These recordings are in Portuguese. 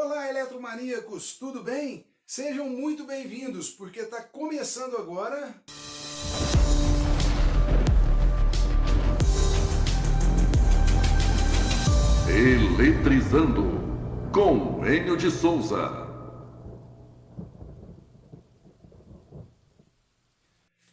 Olá, eletromaníacos, tudo bem? Sejam muito bem-vindos, porque está começando agora... Eletrizando, com Enio de Souza.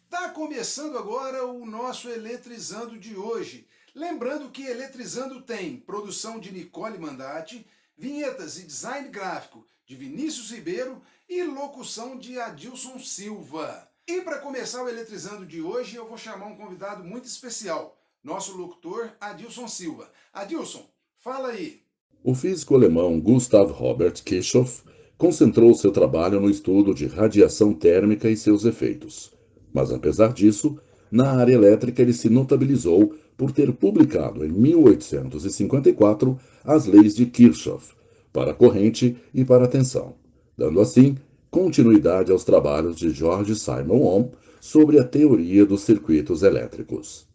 Está começando agora o nosso Eletrizando de hoje. Lembrando que Eletrizando tem produção de Nicole Mandati, vinhetas e design gráfico de Vinícius Ribeiro e locução de Adilson Silva. E para começar o Eletrizando de hoje, eu vou chamar um convidado muito especial, nosso locutor Adilson Silva. Adilson, fala aí. O físico alemão Gustav Robert Kirchhoff concentrou seu trabalho no estudo de radiação térmica e seus efeitos. Mas, apesar disso, na área elétrica ele se notabilizou por ter publicado em 1854 as leis de Kirchhoff para a corrente e para a tensão, dando assim continuidade aos trabalhos de George Simon Ohm sobre a teoria dos circuitos elétricos.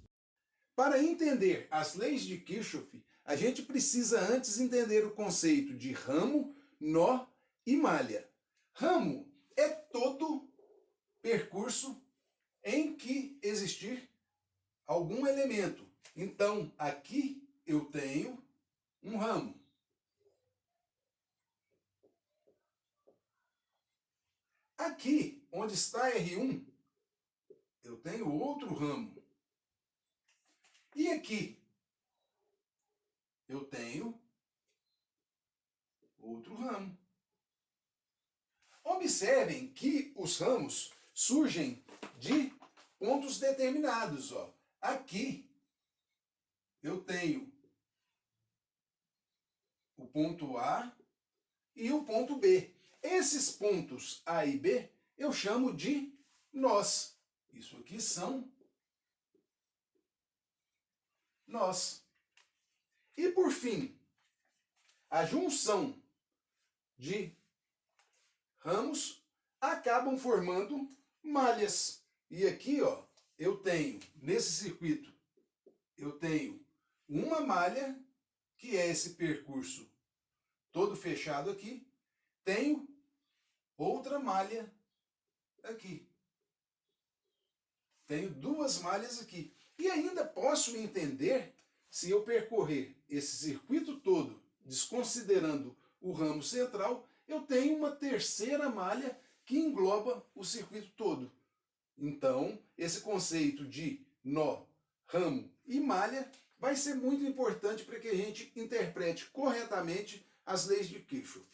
Para entender as leis de Kirchhoff, a gente precisa antes entender o conceito de ramo, nó e malha. Ramo é todo percurso em que existir algum elemento. Então, aqui eu tenho um ramo. Aqui, onde está R1, eu tenho outro ramo. E aqui, eu tenho outro ramo. Observem que os ramos surgem de pontos determinados. Ó. Aqui, eu tenho o ponto A e o ponto B. Esses pontos A e B eu chamo de nós. Isso aqui são nós. E por fim, a junção de ramos acabam formando malhas. E aqui, ó, eu tenho, nesse circuito, eu tenho uma malha, que é esse percurso todo fechado aqui, tenho outra malha aqui. Tenho duas malhas aqui. E ainda posso entender se eu percorrer esse circuito todo, desconsiderando o ramo central, eu tenho uma terceira malha que engloba o circuito todo. Então, esse conceito de nó, ramo e malha vai ser muito importante para que a gente interprete corretamente as leis de Kirchhoff.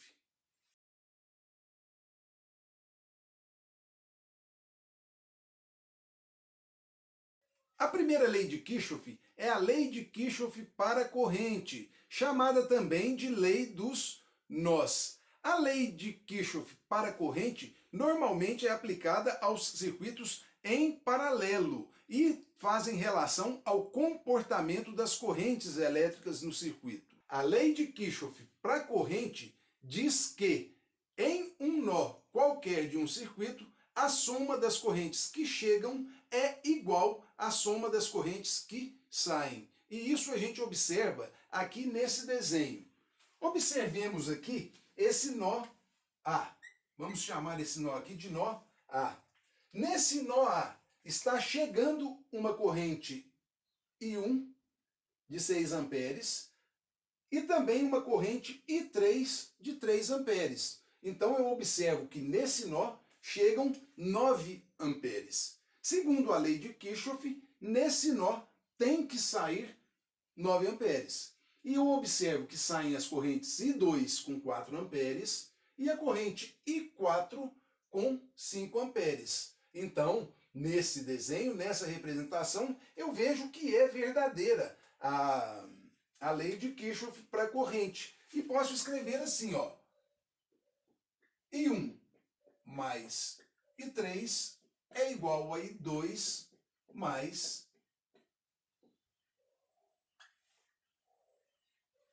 A primeira lei de Kirchhoff é a lei de Kirchhoff para a corrente, chamada também de lei dos nós. A lei de Kirchhoff para a corrente normalmente é aplicada aos circuitos em paralelo e fazem relação ao comportamento das correntes elétricas no circuito. A lei de Kirchhoff para a corrente diz que em um nó qualquer de um circuito, a soma das correntes que chegam é igual à soma das correntes que saem. E isso a gente observa aqui nesse desenho. Observemos aqui esse nó A. Vamos chamar esse nó aqui de nó A. Nesse nó A está chegando uma corrente I1 de 6 amperes e também uma corrente I3 de 3 amperes. Então eu observo que nesse nó chegam 9 amperes. Segundo a lei de Kirchhoff, nesse nó tem que sair 9 amperes. E eu observo que saem as correntes I2 com 4 amperes e a corrente I4 com 5 amperes. Então, nesse desenho, nessa representação, eu vejo que é verdadeira a lei de Kirchhoff para a corrente. E posso escrever assim, ó. I1 mais I3 é igual a I2 mais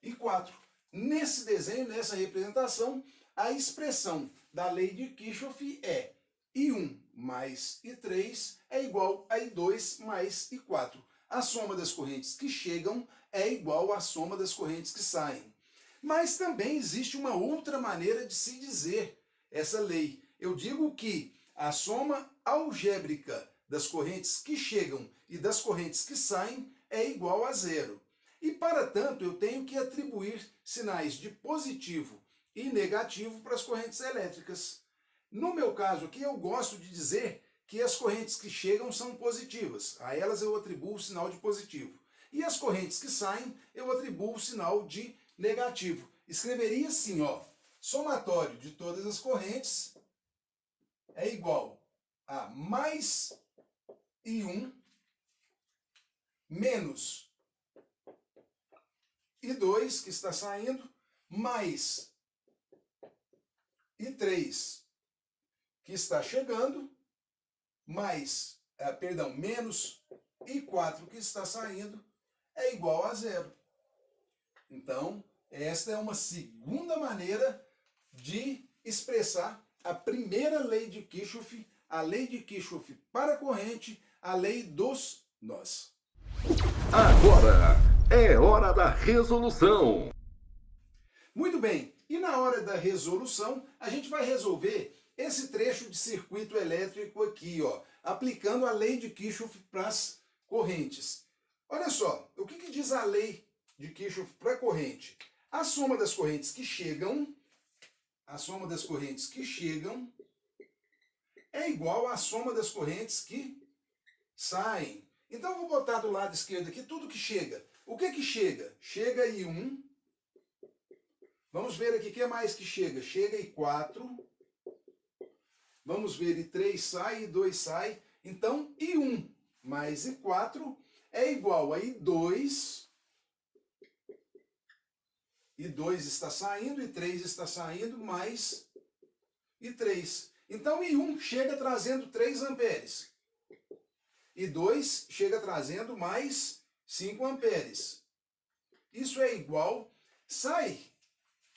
I4. Nesse desenho, nessa representação, a expressão da lei de Kirchhoff é I1 mais I3 é igual a I2 mais I4. A soma das correntes que chegam é igual à soma das correntes que saem. Mas também existe uma outra maneira de se dizer essa lei. Eu digo que a soma algébrica das correntes que chegam e das correntes que saem é igual a zero. E, para tanto, eu tenho que atribuir sinais de positivo e negativo para as correntes elétricas. No meu caso aqui, eu gosto de dizer que as correntes que chegam são positivas. A elas eu atribuo o sinal de positivo. E as correntes que saem, eu atribuo o sinal de negativo. Escreveria assim, ó, somatório de todas as correntes é igual a mais I1 menos I2, que está saindo, mais I3, que está chegando, mais, menos I4, que está saindo, é igual a zero. Então, esta é uma segunda maneira de expressar a primeira lei de Kirchhoff, a lei de Kirchhoff para a corrente, a lei dos nós. Agora é hora da resolução. Muito bem, e na hora da resolução, a gente vai resolver esse trecho de circuito elétrico aqui, ó, aplicando a lei de Kirchhoff para as correntes. Olha só, o que diz a lei de Kirchhoff para a corrente? A soma das correntes que chegam, é igual à soma das correntes que saem. Então eu vou botar do lado esquerdo aqui tudo que chega. O que chega? Chega I1. Vamos ver aqui o que mais que chega. Chega I4. Vamos ver, I3 sai, I2 sai. Então, I1 mais I4 é igual a I2. I2 está saindo, I3 está saindo, mais I3. Então, I1 chega trazendo 3 amperes. I2 chega trazendo mais 5 amperes. Isso é igual, sai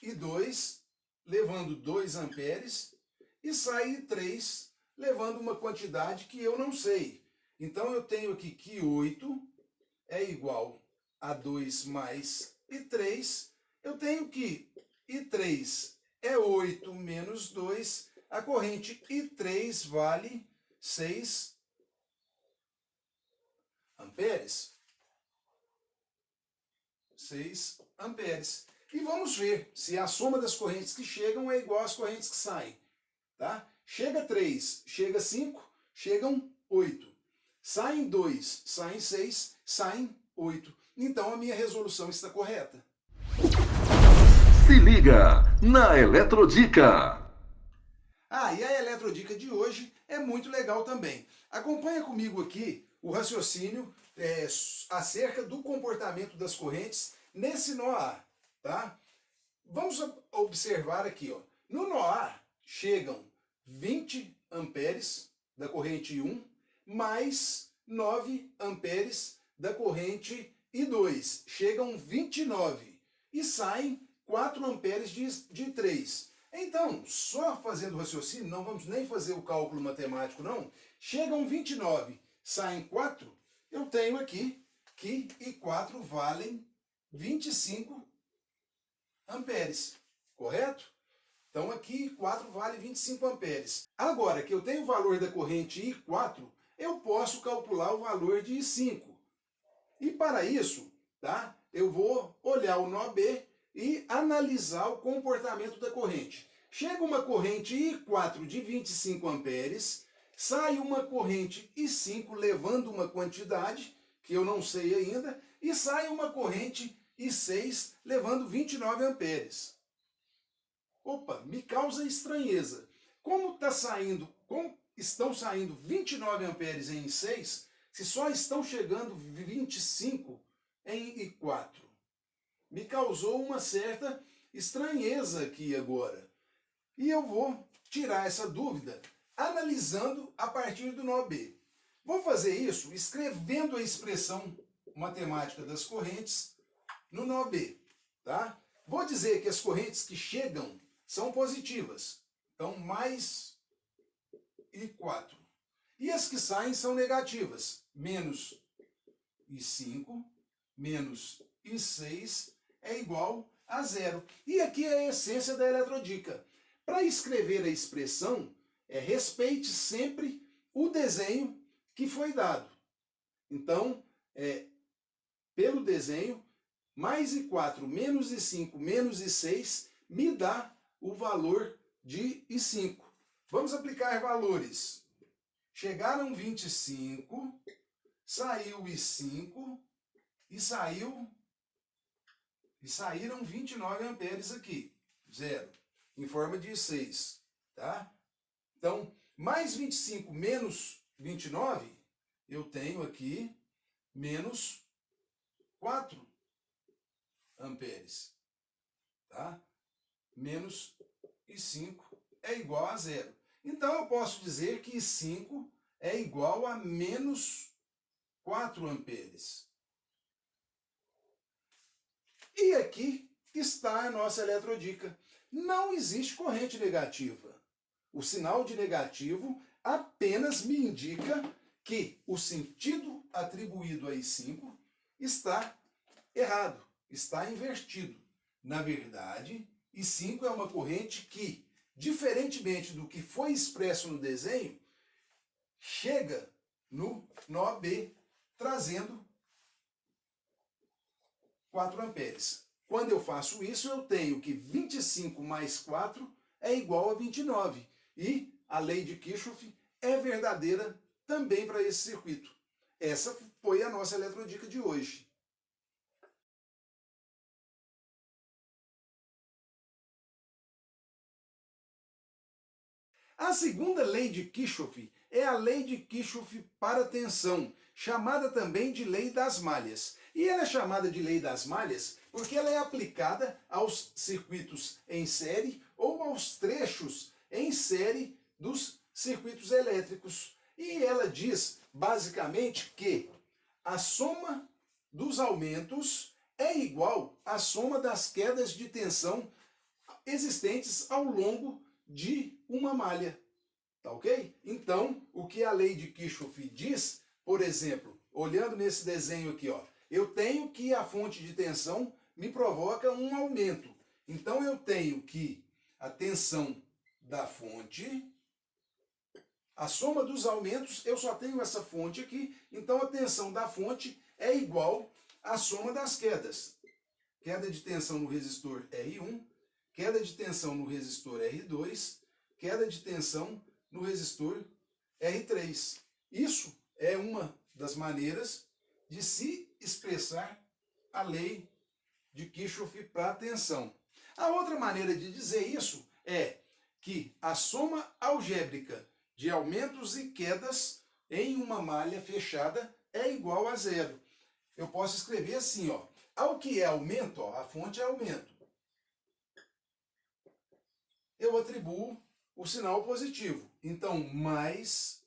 I2 levando 2 amperes e sai I3 levando uma quantidade que eu não sei. Então, eu tenho aqui que 8 é igual a 2 mais I3. Eu tenho que I3 é 8 menos 2, a corrente I3 vale 6 amperes. 6 amperes. E vamos ver se a soma das correntes que chegam é igual às correntes que saem. Tá? Chega 3, chega 5, chegam 8. Saem 2, saem 6, saem 8. Então a minha resolução está correta. Se liga na Eletrodica. E a Eletrodica de hoje é muito legal também. Acompanha comigo aqui o raciocínio acerca do comportamento das correntes nesse nó A. Tá? Vamos observar aqui, ó. No nó A chegam 20 amperes da corrente I1 mais 9 amperes da corrente I2. Chegam 29 e saem 4 amperes de 3. Então, só fazendo o raciocínio, não vamos nem fazer o cálculo matemático, não. Chegam 29, saem 4, eu tenho aqui que I4 valem 25 amperes, correto? Então aqui I4 vale 25 amperes. Agora que eu tenho o valor da corrente I4, eu posso calcular o valor de I5. E para isso, tá, eu vou olhar o nó B e analisar o comportamento da corrente. Chega uma corrente I4 de 25 amperes, sai uma corrente I5 levando uma quantidade que eu não sei ainda, e sai uma corrente I6 levando 29 amperes. Opa, me causa estranheza. Como estão saindo 29 amperes em I6, se só estão chegando 25 em I4? Me causou uma certa estranheza aqui agora. E eu vou tirar essa dúvida analisando a partir do nó B. Vou fazer isso escrevendo a expressão matemática das correntes no nó B. Tá? Vou dizer que as correntes que chegam são positivas. Então, mais I4. E as que saem são negativas. Menos I5, menos I6 é igual a zero. E aqui é a essência da eletrodica. Para escrever a expressão, respeite sempre o desenho que foi dado. Então, pelo desenho, mais I4 menos I5 menos I6 me dá o valor de I5. Vamos aplicar valores. Chegaram 25, saiu I5 e saíram 29 amperes aqui, zero, em forma de I6, tá? Então, mais 25 menos 29, eu tenho aqui menos 4 amperes, tá? Menos I5 é igual a zero. Então, eu posso dizer que I5 é igual a menos 4 amperes. E aqui está a nossa eletrodica. Não existe corrente negativa. O sinal de negativo apenas me indica que o sentido atribuído a I5 está errado, está invertido. Na verdade, I5 é uma corrente que, diferentemente do que foi expresso no desenho, chega no nó B, trazendo 4 amperes. Quando eu faço isso, eu tenho que 25 mais 4 é igual a 29. E a lei de Kirchhoff é verdadeira também para esse circuito. Essa foi a nossa eletrodica de hoje. A segunda lei de Kirchhoff é a lei de Kirchhoff para tensão, chamada também de lei das malhas. E ela é chamada de lei das malhas porque ela é aplicada aos circuitos em série ou aos trechos em série dos circuitos elétricos. E ela diz, basicamente, que a soma dos aumentos é igual à soma das quedas de tensão existentes ao longo de uma malha. Tá ok? Então, o que a lei de Kirchhoff diz, por exemplo, olhando nesse desenho aqui, ó, eu tenho que a fonte de tensão me provoca um aumento. Então, eu tenho que a tensão da fonte, a soma dos aumentos, eu só tenho essa fonte aqui, então a tensão da fonte é igual à soma das quedas. Queda de tensão no resistor R1, queda de tensão no resistor R2, queda de tensão no resistor R3. Isso é uma das maneiras de se expressar a lei de Kirchhoff para a tensão. A outra maneira de dizer isso é que a soma algébrica de aumentos e quedas em uma malha fechada é igual a zero. Eu posso escrever assim, ó, ao que é aumento, ó, a fonte é aumento, eu atribuo o sinal positivo. Então, mais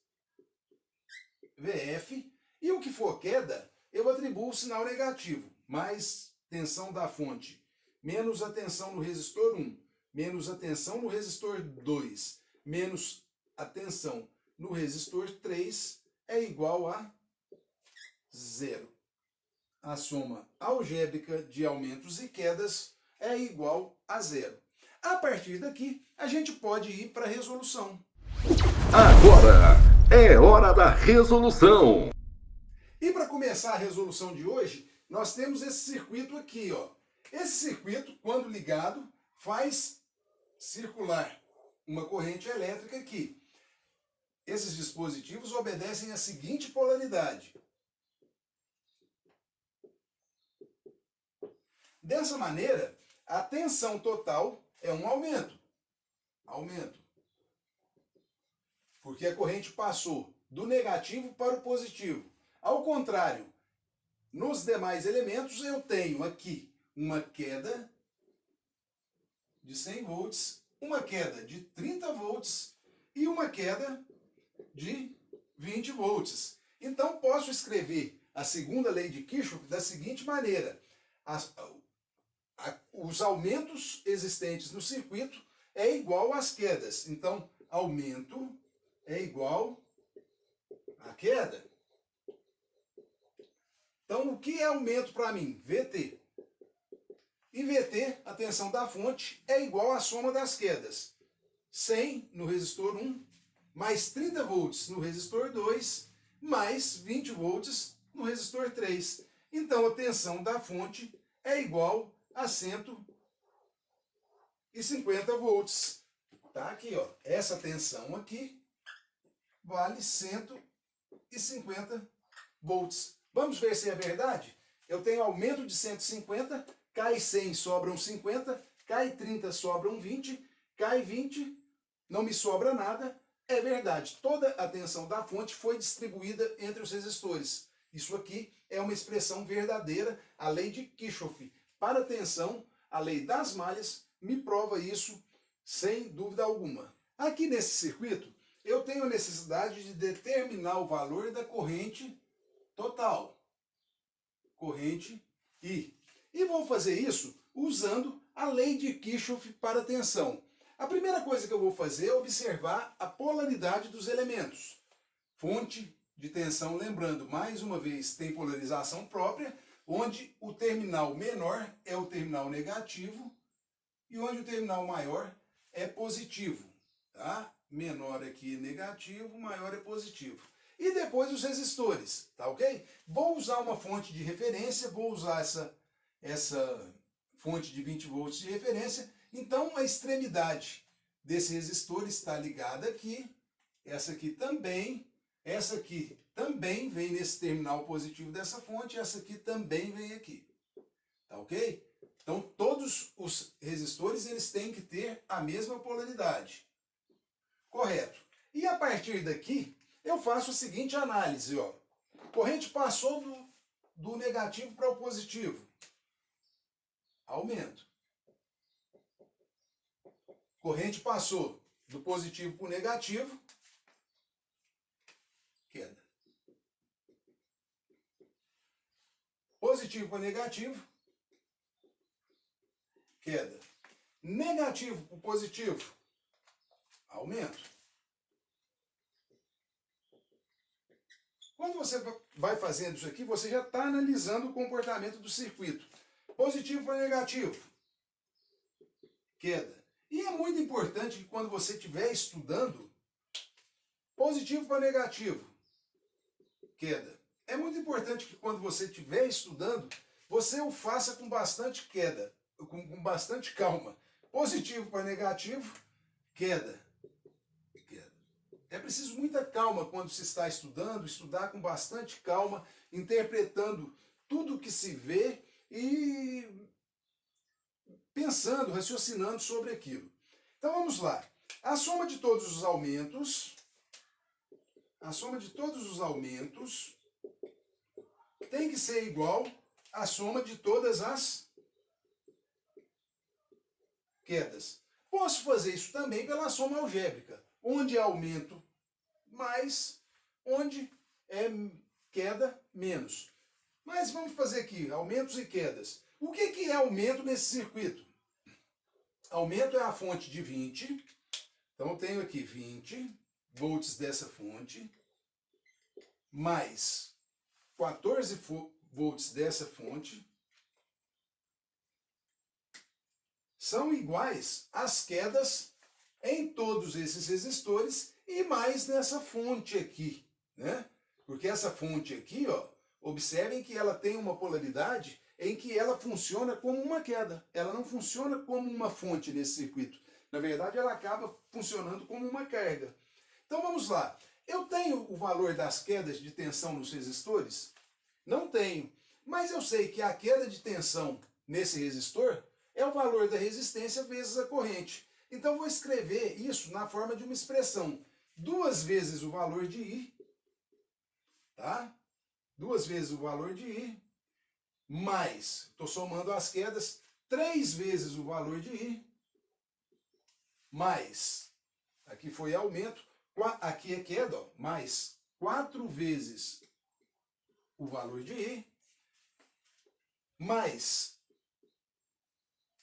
VF, e o que for queda, eu atribuo o sinal negativo, mais tensão da fonte, menos a tensão no resistor 1, menos a tensão no resistor 2, menos a tensão no resistor 3 é igual a zero. A soma algébrica de aumentos e quedas é igual a zero. A partir daqui, a gente pode ir para a resolução. Agora é hora da resolução. E para começar a resolução de hoje, nós temos esse circuito aqui, ó. Esse circuito, quando ligado, faz circular uma corrente elétrica aqui. Esses dispositivos obedecem à seguinte polaridade. Dessa maneira, a tensão total é um aumento. Aumento. Porque a corrente passou do negativo para o positivo. Ao contrário, nos demais elementos eu tenho aqui uma queda de 100 volts, uma queda de 30 volts e uma queda de 20 volts. Então posso escrever a segunda lei de Kirchhoff da seguinte maneira. Os aumentos existentes no circuito é igual às quedas. Então, aumento é igual a queda. Então, o que é aumento para mim? VT. E VT, a tensão da fonte, é igual à soma das quedas. 100 no resistor 1, mais 30 volts no resistor 2, mais 20 volts no resistor 3. Então a tensão da fonte é igual a 150 volts. Tá aqui, ó. Essa tensão aqui vale 150 volts. Vamos ver se é verdade? Eu tenho aumento de 150, cai 100, sobram 50, cai 30, sobram 20, cai 20, não me sobra nada. É verdade, toda a tensão da fonte foi distribuída entre os resistores. Isso aqui é uma expressão verdadeira, a lei de Kirchhoff. Para a tensão, a lei das malhas me prova isso sem dúvida alguma. Aqui nesse circuito, eu tenho a necessidade de determinar o valor da corrente total. Corrente I. E vou fazer isso usando a lei de Kirchhoff para a tensão. A primeira coisa que eu vou fazer é observar a polaridade dos elementos. Fonte de tensão, lembrando, mais uma vez, tem polarização própria, onde o terminal menor é o terminal negativo e onde o terminal maior é positivo. Tá? Menor aqui é negativo, maior é positivo. E depois os resistores, tá ok? Vou usar uma fonte de referência, vou usar essa fonte de 20 volts de referência. Então a extremidade desse resistor está ligada aqui, essa aqui também vem nesse terminal positivo dessa fonte, essa aqui também vem aqui, tá ok? Então todos os resistores eles têm que ter a mesma polaridade, correto? E a partir daqui eu faço a seguinte análise, ó. Corrente passou do negativo para o positivo, aumento. Corrente passou do positivo para o negativo, queda. Positivo para negativo, queda. Negativo para positivo, aumento. Quando você vai fazendo isso aqui, você já está analisando o comportamento do circuito. Positivo para negativo, queda. E é muito importante que quando você estiver estudando, positivo para negativo, queda. É muito importante que quando você estiver estudando, você o faça com bastante queda, com bastante calma. Positivo para negativo, queda. Queda. É preciso muita calma quando se está estudando, estudar com bastante calma, interpretando tudo que se vê e pensando, raciocinando sobre aquilo. Então vamos lá. A soma de todos os aumentos, tem que ser igual à soma de todas as quedas. Posso fazer isso também pela soma algébrica, onde é aumento mais, onde é queda menos. Mas vamos fazer aqui, aumentos e quedas. O que é aumento nesse circuito? Aumento é a fonte de 20. Então eu tenho aqui 20 volts dessa fonte, mais 14 volts dessa fonte, são iguais às quedas em todos esses resistores e mais nessa fonte aqui, né? Porque essa fonte aqui, ó, observem que ela tem uma polaridade em que ela funciona como uma queda. Ela não funciona como uma fonte nesse circuito. Na verdade, ela acaba funcionando como uma carga. Então vamos lá. Eu tenho o valor das quedas de tensão nos resistores? Não tenho. Mas eu sei que a queda de tensão nesse resistor é o valor da resistência vezes a corrente. Então vou escrever isso na forma de uma expressão. 2 vezes o valor de I, tá? 2 vezes o valor de I, mais, estou somando as quedas, 3 vezes o valor de I, mais, aqui foi aumento, aqui é queda, ó, mais 4 vezes o valor de I, mais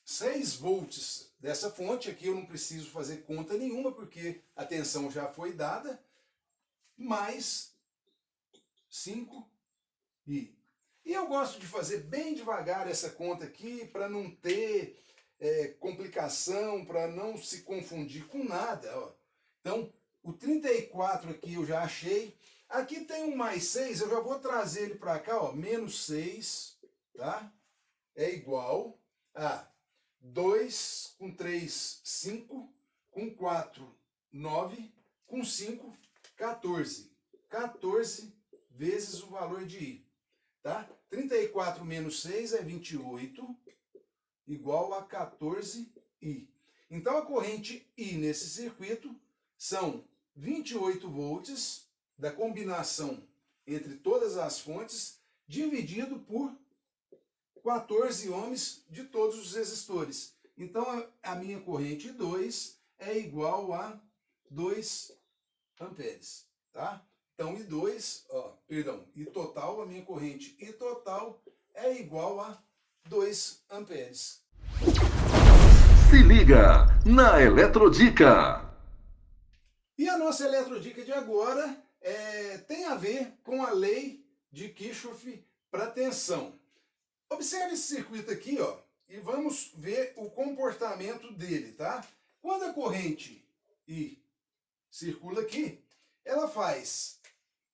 6 volts dessa fonte, aqui eu não preciso fazer conta nenhuma, porque a tensão já foi dada, mais 5I. E eu gosto de fazer bem devagar essa conta aqui, para não ter complicação, para não se confundir com nada. Ó. Então, o 34 aqui eu já achei. Aqui tem um mais 6, eu já vou trazer ele para cá, ó, menos 6, tá? É igual a 2 com 3, 5, com 4, 9, com 5, 14. 14 vezes o valor de I, tá? 34 menos 6 é 28, igual a 14I. Então a corrente I nesse circuito são 28 volts da combinação entre todas as fontes, dividido por 14 ohms de todos os resistores. Então a minha corrente 2 é igual a 2 amperes, tá? Então I2, I total, a minha corrente I total é igual a 2 amperes. Se liga na Eletrodica. E a nossa eletrodica de agora tem a ver com a lei de Kirchhoff para tensão. Observe esse circuito aqui, ó, e vamos ver o comportamento dele, tá? Quando a corrente I circula aqui, ela faz,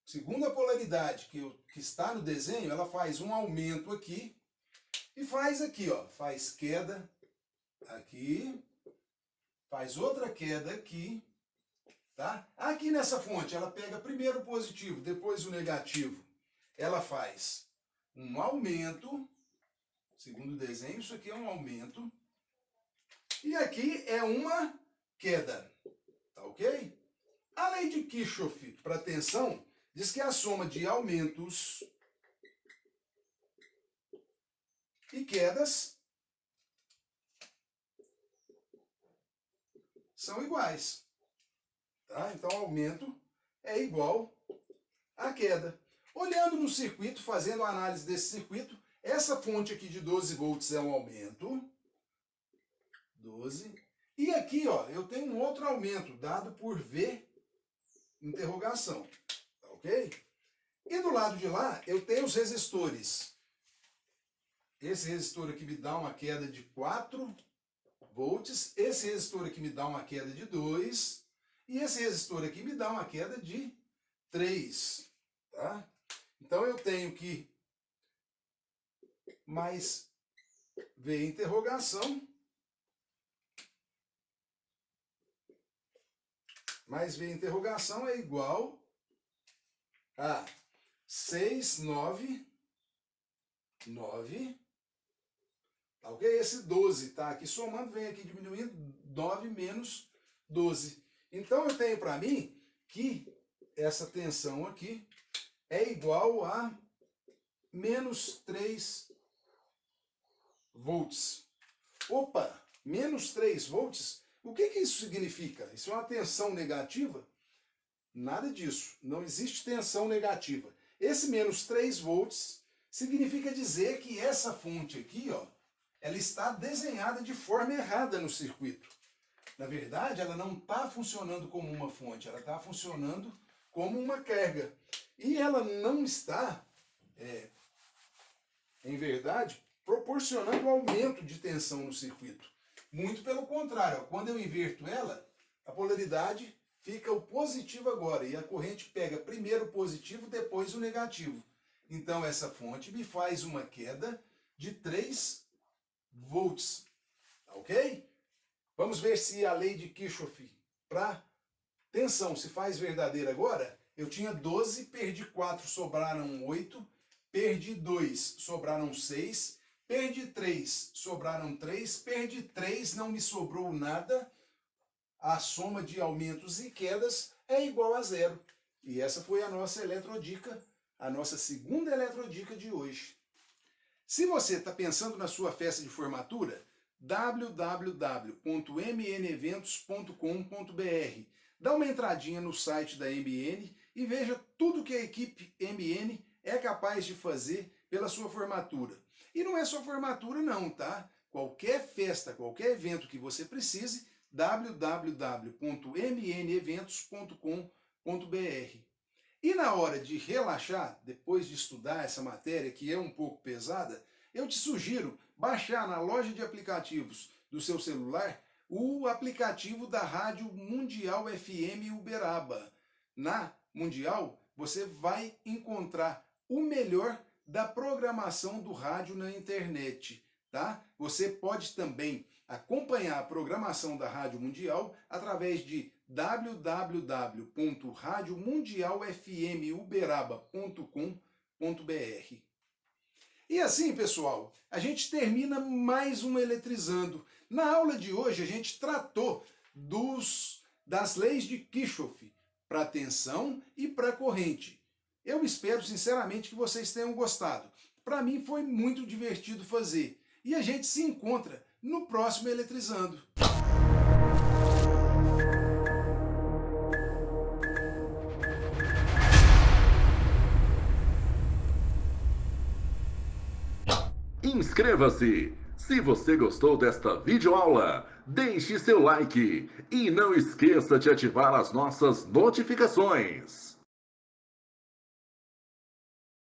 segundo a polaridade que está no desenho, ela faz um aumento aqui e faz aqui, ó, faz queda aqui, faz outra queda aqui, tá? Aqui nessa fonte, ela pega primeiro o positivo, depois o negativo. Ela faz um aumento, segundo o desenho, isso aqui é um aumento. E aqui é uma queda, tá ok? A lei de Kirchhoff para tensão diz que a soma de aumentos e quedas são iguais. Tá? Então, aumento é igual a queda. Olhando no circuito, fazendo a análise desse circuito, essa fonte aqui de 12 volts é um aumento. 12. E aqui, ó, eu tenho um outro aumento, dado por V, interrogação. Tá ok? E do lado de lá, eu tenho os resistores. Esse resistor aqui me dá uma queda de 4 volts. Esse resistor aqui me dá uma queda de 2. E esse resistor aqui me dá uma queda de 3. Tá? Então eu tenho que mais V interrogação. Mais V interrogação é igual a 6, 9, 9. Tá ok? Esse 12 tá aqui somando, vem aqui diminuindo, 9 menos 12. Então eu tenho para mim que essa tensão aqui é igual a menos 3 volts. Opa, menos 3 volts? O que isso significa? Isso é uma tensão negativa? Nada disso. Não existe tensão negativa. Esse menos 3 volts significa dizer que essa fonte aqui, ó, ela está desenhada de forma errada no circuito. Na verdade, ela não está funcionando como uma fonte, ela está funcionando como uma carga. E ela não está, em verdade, proporcionando aumento de tensão no circuito. Muito pelo contrário, ó, quando eu inverto ela, a polaridade fica o positivo agora, e a corrente pega primeiro o positivo, depois o negativo. Então essa fonte me faz uma queda de 3 volts, tá ok? Vamos ver se a lei de Kirchhoff para tensão se faz verdadeira agora. Eu tinha 12, perdi 4, sobraram 8, perdi 2, sobraram 6, perdi 3, sobraram 3, perdi 3, não me sobrou nada. A soma de aumentos e quedas é igual a 0. E essa foi a nossa eletrodica, a nossa segunda eletrodica de hoje. Se você está pensando na sua festa de formatura, www.mneventos.com.br. Dá uma entradinha no site da MN e veja tudo que a equipe MN é capaz de fazer pela sua formatura. E não é só formatura não, tá? Qualquer festa, qualquer evento que você precise, www.mneventos.com.br. E na hora de relaxar, depois de estudar essa matéria que é um pouco pesada, eu te sugiro baixar na loja de aplicativos do seu celular o aplicativo da Rádio Mundial FM Uberaba. Na Mundial, você vai encontrar o melhor da programação do rádio na internet, tá? Você pode também acompanhar a programação da Rádio Mundial através de www.radiomundialfmuberaba.com.br. E assim, pessoal, a gente termina mais um Eletrizando. Na aula de hoje a gente tratou das leis de Kirchhoff para tensão e para corrente. Eu espero sinceramente que vocês tenham gostado. Para mim foi muito divertido fazer. E a gente se encontra no próximo Eletrizando. Inscreva-se! Se você gostou desta videoaula, deixe seu like e não esqueça de ativar as nossas notificações.